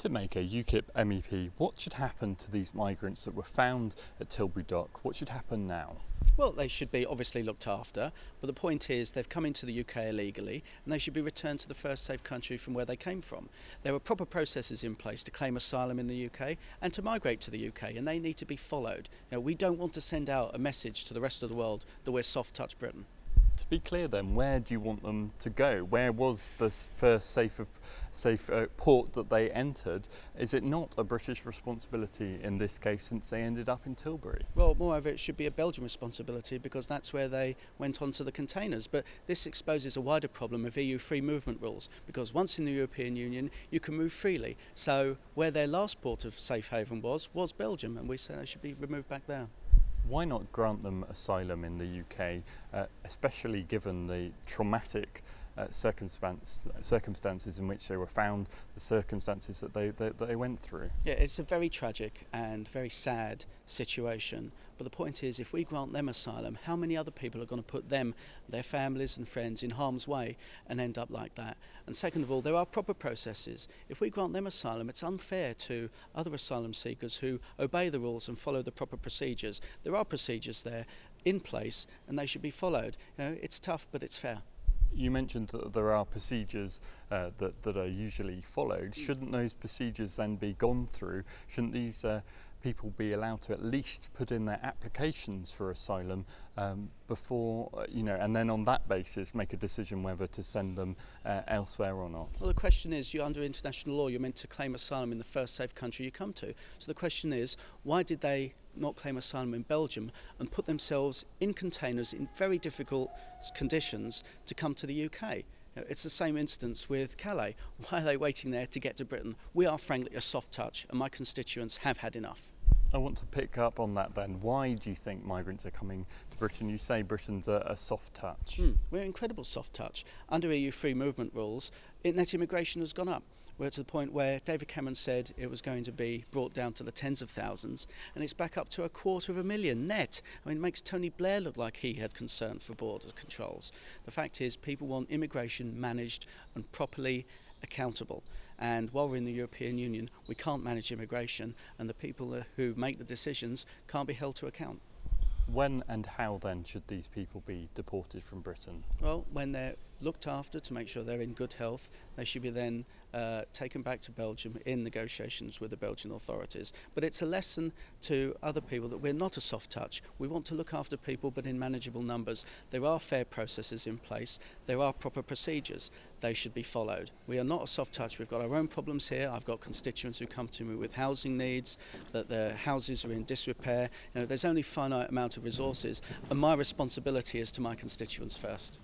Tim Aker, UKIP MEP, what should happen to these migrants that were found at Tilbury Dock? What should happen now? Well, they should be obviously looked after, but the point is they've come into the UK illegally and they should be returned to the first safe country from where they came from. There are proper processes in place to claim asylum in the UK and to migrate to the UK, and they need to be followed. We don't want to send out a message to the rest of the world that we're soft-touch Britain. To be clear then, where do you want them to go? Where was this first safe port that they entered? Is it not a British responsibility in this case since they ended up in Tilbury? Well, moreover, it should be a Belgian responsibility because that's where they went onto the containers. But this exposes a wider problem of EU free movement rules, because once in the European Union you can move freely. So where their last port of safe haven was Belgium, and we say they should be removed back there. Why not grant them asylum in the UK, especially given the traumatic circumstances in which they were found, the circumstances that they went through? Yeah, it's a very tragic and very sad situation. But the point is, if we grant them asylum, how many other people are going to put them, their families and friends in harm's way and end up like that? And second of all, there are proper processes. If we grant them asylum, it's unfair to other asylum seekers who obey the rules and follow the proper procedures. There are procedures there in place and they should be followed. It's tough, but it's fair. You mentioned that there are procedures that are usually followed. Shouldn't those procedures then be gone through? Shouldn't these people be allowed to at least put in their applications for asylum before, and then on that basis make a decision whether to send them elsewhere or not? Well, the question is, you're under international law, you're meant to claim asylum in the first safe country you come to. So the question is, why did they not claim asylum in Belgium and put themselves in containers in very difficult conditions to come to the UK? It's the same instance with Calais. Why are they waiting there to get to Britain? We are frankly a soft touch, and my constituents have had enough. I want to pick up on that then. Why do you think migrants are coming to Britain? You say Britain's a soft touch. We're an incredible soft touch. Under EU free movement rules, net immigration has gone up. We're to the point where David Cameron said it was going to be brought down to the tens of thousands, and it's back up to 250,000 net. I mean, it makes Tony Blair look like he had concern for border controls. The fact is, people want immigration managed and properly accountable. And while we're in the European Union, we can't manage immigration, and the people who make the decisions can't be held to account. When and how then should these people be deported from Britain? Well, when they're looked after to make sure they're in good health, they should be then taken back to Belgium in negotiations with the Belgian authorities. But it's a lesson to other people that we're not a soft touch. We want to look after people, but in manageable numbers. There are fair processes in place. There are proper procedures. They should be followed. We are not a soft touch. We've got our own problems here. I've got constituents who come to me with housing needs, that their houses are in disrepair. There's only a finite amount of resources, and my responsibility is to my constituents first.